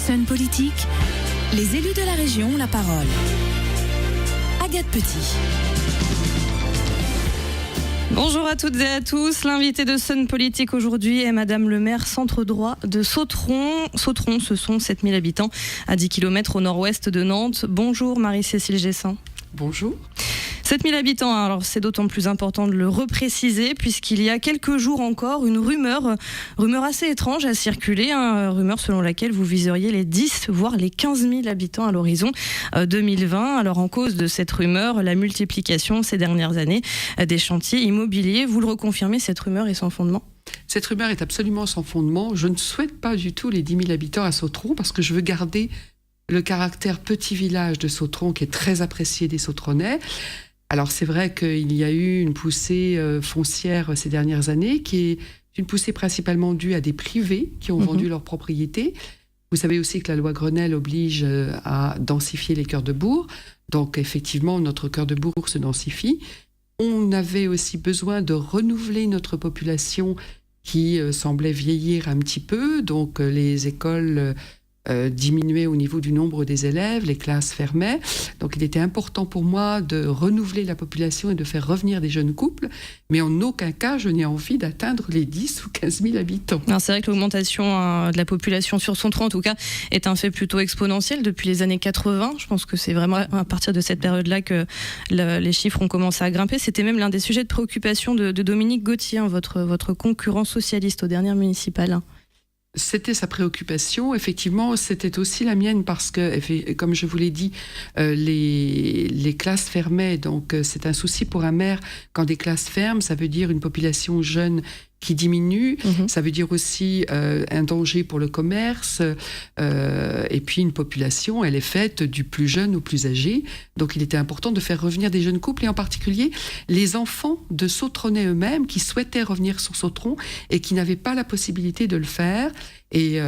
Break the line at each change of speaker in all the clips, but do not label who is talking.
Sun Politique, les élus de la région ont la parole. Agathe Petit.
Bonjour à toutes et à tous. L'invité de Sun Politique aujourd'hui est Madame le maire centre droit de Sautron. Sautron, ce sont 7000 habitants à 10 km au nord-ouest de Nantes. Bonjour Marie-Cécile Gessin.
Bonjour.
7000 habitants, alors c'est d'autant plus important de le repréciser puisqu'il y a quelques jours encore, une rumeur assez étrange a circulé, rumeur selon laquelle vous viseriez les 10 voire les 15 000 habitants à l'horizon 2020. Alors en cause de cette rumeur, la multiplication ces dernières années des chantiers immobiliers. Vous le reconfirmez, cette rumeur est sans fondement ?
Cette rumeur est absolument sans fondement. Je ne souhaite pas du tout les 10 000 habitants à Sautron parce que je veux garder le caractère petit village de Sautron qui est très apprécié des Sautronnais. Alors c'est vrai qu'il y a eu une poussée foncière ces dernières années qui est une poussée principalement due à des privés qui ont vendu leurs propriétés. Vous savez aussi que la loi Grenelle oblige à densifier les cœurs de bourg. Donc effectivement, notre cœur de bourg se densifie. On avait aussi besoin de renouveler notre population qui semblait vieillir un petit peu. Donc les écoles diminuaient au niveau du nombre des élèves, les classes fermaient. Donc il était important pour moi de renouveler la population et de faire revenir des jeunes couples, mais en aucun cas je n'ai envie d'atteindre les 10 ou 15 000 habitants.
Alors c'est vrai que l'augmentation de la population sur Sautron en tout cas est un fait plutôt exponentiel depuis les années 80. Je pense que c'est vraiment à partir de cette période-là que les chiffres ont commencé à grimper. C'était même l'un des sujets de préoccupation de Dominique Gauthier, votre concurrent socialiste aux dernières municipales.
C'était sa préoccupation, effectivement, c'était aussi la mienne parce que, comme je vous l'ai dit, les classes fermaient, donc c'est un souci pour un maire. Quand des classes ferment, ça veut dire une population jeune qui diminue, ça veut dire aussi un danger pour le commerce, et puis une population, elle est faite du plus jeune au plus âgé, donc il était important de faire revenir des jeunes couples, et en particulier les enfants de Sautronnais eux-mêmes qui souhaitaient revenir sur Sautron et qui n'avaient pas la possibilité de le faire, et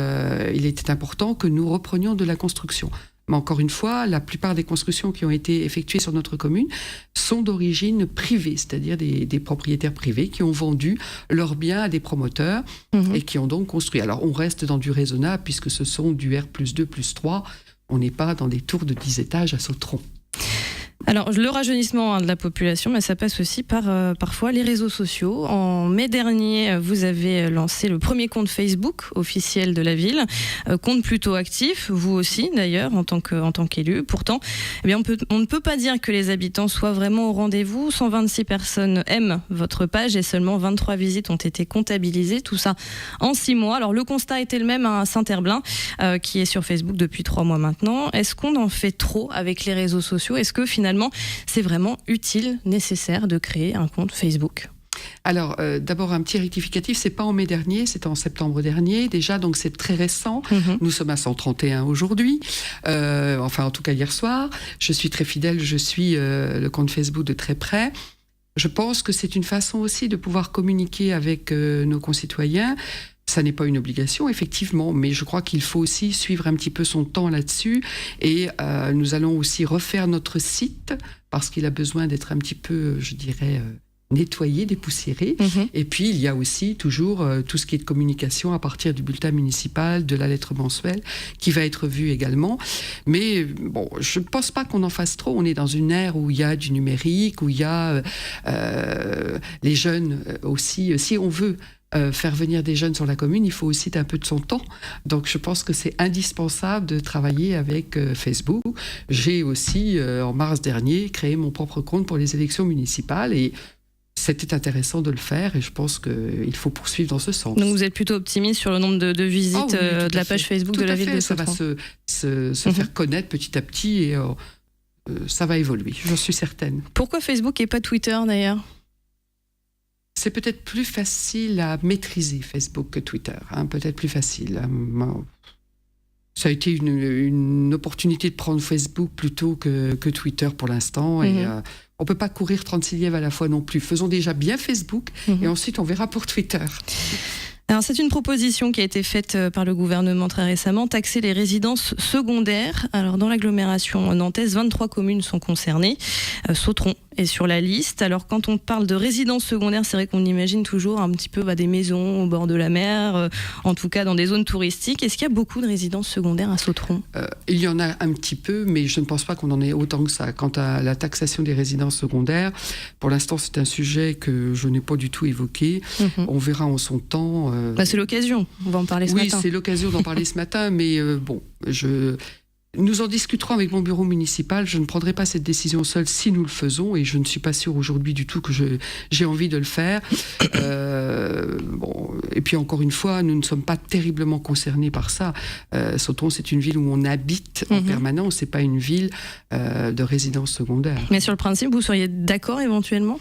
il était important que nous reprenions de la construction. Mais encore une fois, la plupart des constructions qui ont été effectuées sur notre commune sont d'origine privée, c'est-à-dire des propriétaires privés qui ont vendu leurs biens à des promoteurs et qui ont donc construit. Alors on reste dans du raisonnable puisque ce sont du R+2+3, on n'est pas dans des tours de 10 étages à Sautron.
Alors, le rajeunissement de la population, mais ça passe aussi par parfois les réseaux sociaux. En mai dernier, vous avez lancé le premier compte Facebook officiel de la ville, compte plutôt actif, vous aussi d'ailleurs, en tant qu'élu. Pourtant, eh bien, on ne peut pas dire que les habitants soient vraiment au rendez-vous. 126 personnes aiment votre page et seulement 23 visites ont été comptabilisées, tout ça en 6 mois. Alors, le constat était le même à Saint-Herblain, qui est sur Facebook depuis 3 mois maintenant. Est-ce qu'on en fait trop avec les réseaux sociaux ? Est-ce que finalement, c'est vraiment utile, nécessaire de créer un compte Facebook ?
Alors, d'abord, un petit rectificatif, c'est pas en mai dernier, c'était en septembre dernier déjà, donc c'est très récent. Nous sommes à 131 aujourd'hui, enfin en tout cas hier soir. Je suis très fidèle, je suis le compte Facebook de très près. Je pense que c'est une façon aussi de pouvoir communiquer avec nos concitoyens. Ça n'est pas une obligation, effectivement, mais je crois qu'il faut aussi suivre un petit peu son temps là-dessus. Et nous allons aussi refaire notre site, parce qu'il a besoin d'être un petit peu, je dirais, nettoyé, dépoussiéré. Et puis, il y a aussi toujours tout ce qui est de communication à partir du bulletin municipal, de la lettre mensuelle, qui va être vu également. Mais bon, je ne pense pas qu'on en fasse trop. On est dans une ère où il y a du numérique, où il y a les jeunes aussi. Si on veut faire venir des jeunes sur la commune, il faut aussi un peu de son temps. Donc je pense que c'est indispensable de travailler avec Facebook. J'ai aussi, en mars dernier, créé mon propre compte pour les élections municipales et c'était intéressant de le faire et je pense qu'il faut poursuivre dans ce sens.
Donc vous êtes plutôt optimiste sur le nombre de visites de la page Facebook de la ville de Sautron.
Ça va se faire connaître petit à petit et ça va évoluer, j'en suis certaine.
Pourquoi Facebook et pas Twitter d'ailleurs ?
C'est peut-être plus facile à maîtriser Facebook que Twitter, peut-être plus facile. Ça a été une opportunité de prendre Facebook plutôt que Twitter pour l'instant. Et on ne peut pas courir 36 lièvres à la fois non plus. Faisons déjà bien Facebook et ensuite on verra pour Twitter.
Alors c'est une proposition qui a été faite par le gouvernement très récemment, taxer les résidences secondaires. Alors dans l'agglomération nantaise, 23 communes sont concernées. Sautron est sur la liste. Alors quand on parle de résidence secondaire, c'est vrai qu'on imagine toujours un petit peu des maisons au bord de la mer, en tout cas dans des zones touristiques. Est-ce qu'il y a beaucoup de résidences secondaires à Sautron ?
Il y en a un petit peu, mais je ne pense pas qu'on en ait autant que ça. Quant à la taxation des résidences secondaires, pour l'instant c'est un sujet que je n'ai pas du tout évoqué. On verra en son temps.
C'est l'occasion, on va en parler ce matin.
Oui, c'est l'occasion d'en parler ce matin, mais nous en discuterons avec mon bureau municipal. Je ne prendrai pas cette décision seule si nous le faisons, et je ne suis pas sûre aujourd'hui du tout que j'ai envie de le faire. Et puis encore une fois, nous ne sommes pas terriblement concernés par ça. Sautron, c'est une ville où on habite en permanence, c'est pas une ville de résidence secondaire.
Mais sur le principe, vous seriez d'accord éventuellement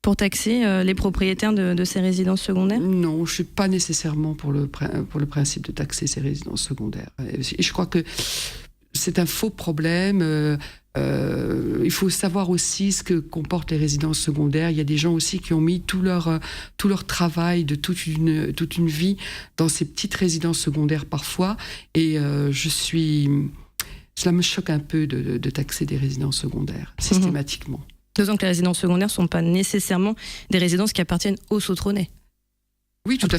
pour taxer les propriétaires de ces résidences secondaires ?
Non, je ne suis pas nécessairement pour le principe de taxer ces résidences secondaires. Et je crois que c'est un faux problème. Il faut savoir aussi ce que comportent les résidences secondaires. Il y a des gens aussi qui ont mis tout leur travail de toute une vie dans ces petites résidences secondaires parfois. Et cela me choque un peu de taxer des résidences secondaires systématiquement.
D'autant que les résidences secondaires ne sont pas nécessairement des résidences qui appartiennent aux Sautronnais.
Oui, tout à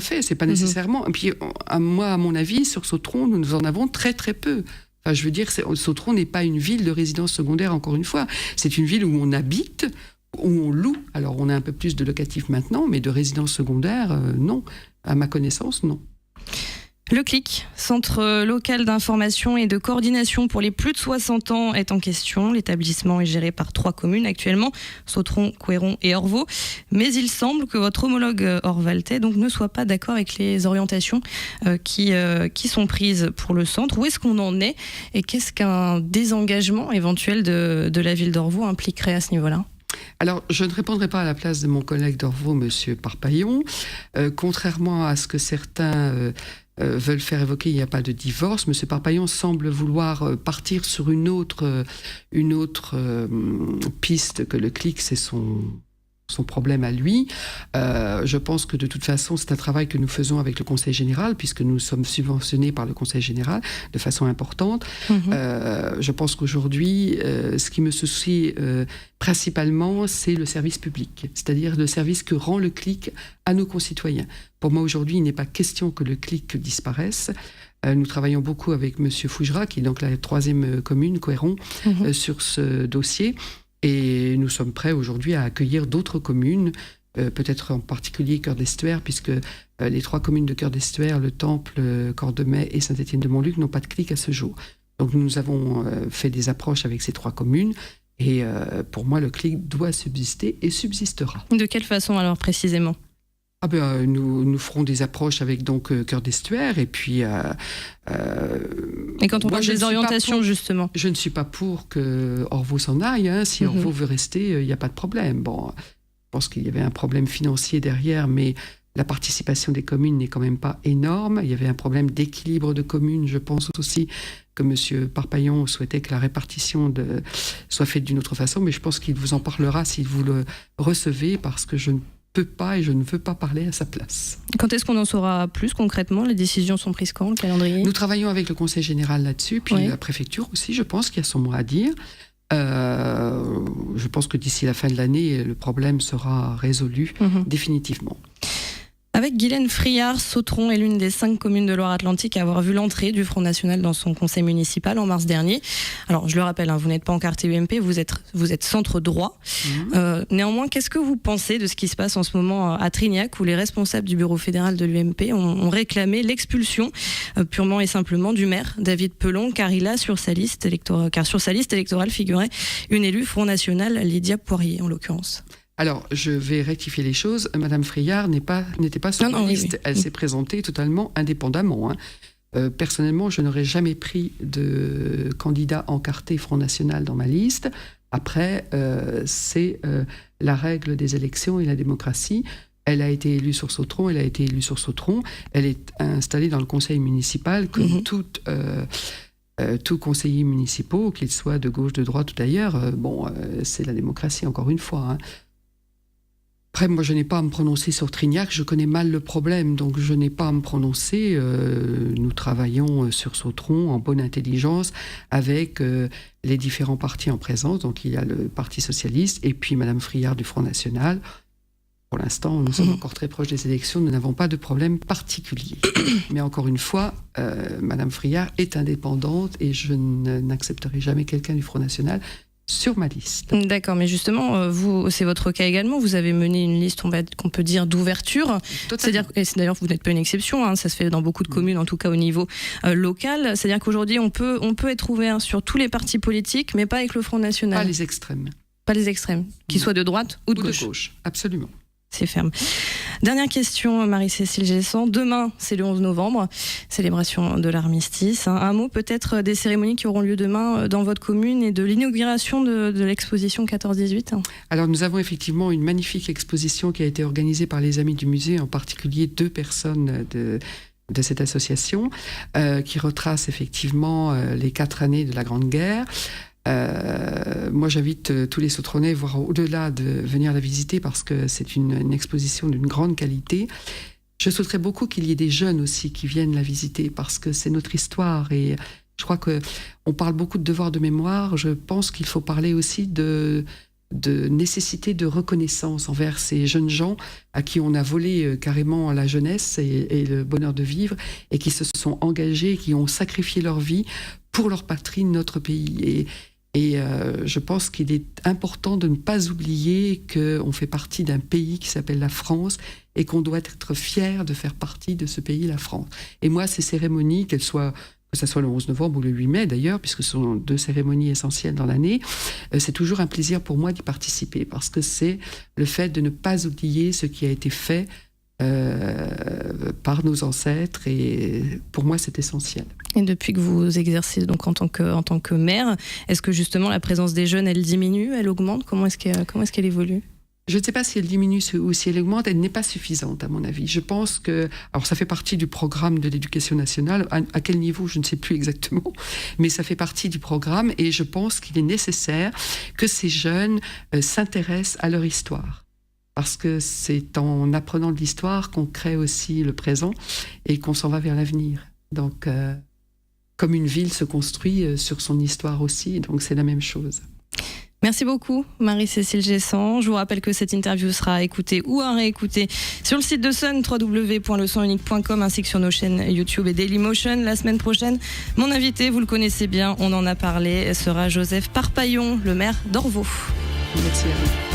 fait. C'est pas nécessairement. Et puis, à mon avis, sur Sautron, nous en avons très, très peu. Enfin, je veux dire, Sautron n'est pas une ville de résidence secondaire, encore une fois. C'est une ville où on habite, où on loue. Alors, on a un peu plus de locatifs maintenant, mais de résidence secondaire, non. À ma connaissance, non.
Le CLIC, Centre local d'information et de coordination pour les plus de 60 ans, est en question. L'établissement est géré par 3 communes actuellement, Sautron, Couëron et Orvault. Mais il semble que votre homologue orvaltais ne soit pas d'accord avec les orientations qui sont prises pour le centre. Où est-ce qu'on en est et qu'est-ce qu'un désengagement éventuel de la ville d'Orvault impliquerait à ce niveau-là ?
Alors, je ne répondrai pas à la place de mon collègue d'Orvault, monsieur Parpaillon. Contrairement à ce que certains veulent faire évoquer, il n'y a pas de divorce. Monsieur Parpaillon semble vouloir partir sur une autre piste que le CLIC, c'est son problème à lui. Je pense que de toute façon, c'est un travail que nous faisons avec le Conseil général, puisque nous sommes subventionnés par le Conseil général de façon importante. Je pense qu'aujourd'hui, ce qui me soucie principalement, c'est le service public, c'est-à-dire le service que rend le CLIC à nos concitoyens. Pour moi, aujourd'hui, il n'est pas question que le CLIC disparaisse. Nous travaillons beaucoup avec monsieur Fougera, qui est donc la 3e commune, Couëron, sur ce dossier. Et nous sommes prêts aujourd'hui à accueillir d'autres communes, peut-être en particulier Cœur d'Estuaire, puisque les 3 communes de Cœur d'Estuaire, Le Temple, Cordemais et Saint-Étienne-de-Montluc n'ont pas de CLIC à ce jour. Donc nous avons fait des approches avec ces 3 communes. Et pour moi, le CLIC doit subsister et subsistera.
De quelle façon alors précisément ?
Nous ferons des approches avec Cœur d'Estuaire et puis...
et quand on parle des orientations, justement ?
Je ne suis pas pour que Orvault s'en aille. Si Orvault veut rester, il n'y a pas de problème. Bon, je pense qu'il y avait un problème financier derrière, mais la participation des communes n'est quand même pas énorme. Il y avait un problème d'équilibre de communes. Je pense aussi que M. Parpaillon souhaitait que la répartition soit faite d'une autre façon, mais je pense qu'il vous en parlera si vous le recevez, parce que je ne peux pas et je ne veux pas parler à sa place.
Quand est-ce qu'on en saura plus concrètement ? Les décisions sont prises quand ? Le calendrier ?
Nous travaillons avec le Conseil général là-dessus, puis la préfecture aussi, je pense qu'il y a son mot à dire. Je pense que d'ici la fin de l'année, le problème sera résolu définitivement.
Avec Guylaine Friard, Sautron est l'une des 5 communes de Loire-Atlantique à avoir vu l'entrée du Front National dans son conseil municipal en mars dernier. Alors, je le rappelle, vous n'êtes pas encarté UMP, vous êtes centre droit. Néanmoins, qu'est-ce que vous pensez de ce qui se passe en ce moment à Trignac, où les responsables du bureau fédéral de l'UMP ont réclamé l'expulsion purement et simplement du maire David Pelon, car sur sa liste électorale figurait une élue Front National, Lydia Poirier en l'occurrence.
Alors, je vais rectifier les choses. Madame Friard n'était pas sur la liste. Elle s'est présentée totalement indépendamment. Personnellement, je n'aurais jamais pris de candidat encarté Front National dans ma liste. Après, c'est la règle des élections et la démocratie. Elle a été élue sur Sautron, elle est installée dans le conseil municipal comme tout conseiller municipal, qu'il soit de gauche, de droite ou d'ailleurs. C'est la démocratie, encore une fois. Après, moi, je n'ai pas à me prononcer sur Trignac, je connais mal le problème, donc je n'ai pas à me prononcer. Nous travaillons sur Sautron en bonne intelligence avec les différents partis en présence. Donc il y a le Parti socialiste et puis Madame Friard du Front National. Pour l'instant, nous sommes encore très proches des élections, nous n'avons pas de problème particulier. Mais encore une fois, Madame Friard est indépendante et je n'accepterai jamais quelqu'un du Front National sur ma liste.
D'accord, mais justement, vous, c'est votre cas également. Vous avez mené une liste, qu'on peut dire, d'ouverture. C'est-à-dire, et d'ailleurs, vous n'êtes pas une exception. Hein, ça se fait dans beaucoup de communes, en tout cas au niveau local. C'est-à-dire qu'aujourd'hui, on peut être ouvert sur tous les partis politiques, mais pas avec le Front National.
Pas les extrêmes.
Pas les extrêmes, qu'ils soient de droite ou de gauche.
Absolument.
C'est ferme. Dernière question, Marie-Cécile Gessan. Demain, c'est le 11 novembre, célébration de l'armistice. Un mot peut-être des cérémonies qui auront lieu demain dans votre commune et de l'inauguration de l'exposition 14-18 ?
Alors nous avons effectivement une magnifique exposition qui a été organisée par les Amis du musée, en particulier 2 personnes de cette association, qui retrace effectivement les 4 années de la Grande Guerre. Moi j'invite tous les Sautronnais, voire au-delà, de venir la visiter parce que c'est une exposition d'une grande qualité. Je souhaiterais beaucoup qu'il y ait des jeunes aussi qui viennent la visiter parce que c'est notre histoire et je crois qu'on parle beaucoup de devoir de mémoire. Je pense qu'il faut parler aussi de nécessité de reconnaissance envers ces jeunes gens à qui on a volé carrément la jeunesse et le bonheur de vivre et qui se sont engagés, qui ont sacrifié leur vie pour leur patrie, notre pays. Et je pense qu'il est important de ne pas oublier qu'on fait partie d'un pays qui s'appelle la France et qu'on doit être fier de faire partie de ce pays, la France. Et moi, ces cérémonies, que ce soit le 11 novembre ou le 8 mai d'ailleurs, puisque ce sont 2 cérémonies essentielles dans l'année, c'est toujours un plaisir pour moi d'y participer parce que c'est le fait de ne pas oublier ce qui a été fait par nos ancêtres et pour moi c'est essentiel.
Et depuis que vous exercez donc en tant que maire, est-ce que justement la présence des jeunes elle diminue, elle augmente ? Comment est-ce qu'elle évolue ?
Je ne sais pas si elle diminue ou si elle augmente, elle n'est pas suffisante à mon avis. Je pense que, alors ça fait partie du programme de l'éducation nationale, à quel niveau je ne sais plus exactement, mais ça fait partie du programme et je pense qu'il est nécessaire que ces jeunes s'intéressent à leur histoire. Parce que c'est en apprenant de l'histoire qu'on crée aussi le présent et qu'on s'en va vers l'avenir. Donc, comme une ville se construit sur son histoire aussi, donc c'est la même chose.
Merci beaucoup Marie-Cécile Gessan. Je vous rappelle que cette interview sera écoutée ou à réécouter sur le site de Sun, www.lesonunique.com, ainsi que sur nos chaînes YouTube et Dailymotion. La semaine prochaine, mon invité, vous le connaissez bien, on en a parlé, sera Joseph Parpaillon, le maire d'Orvaux.
Merci à vous.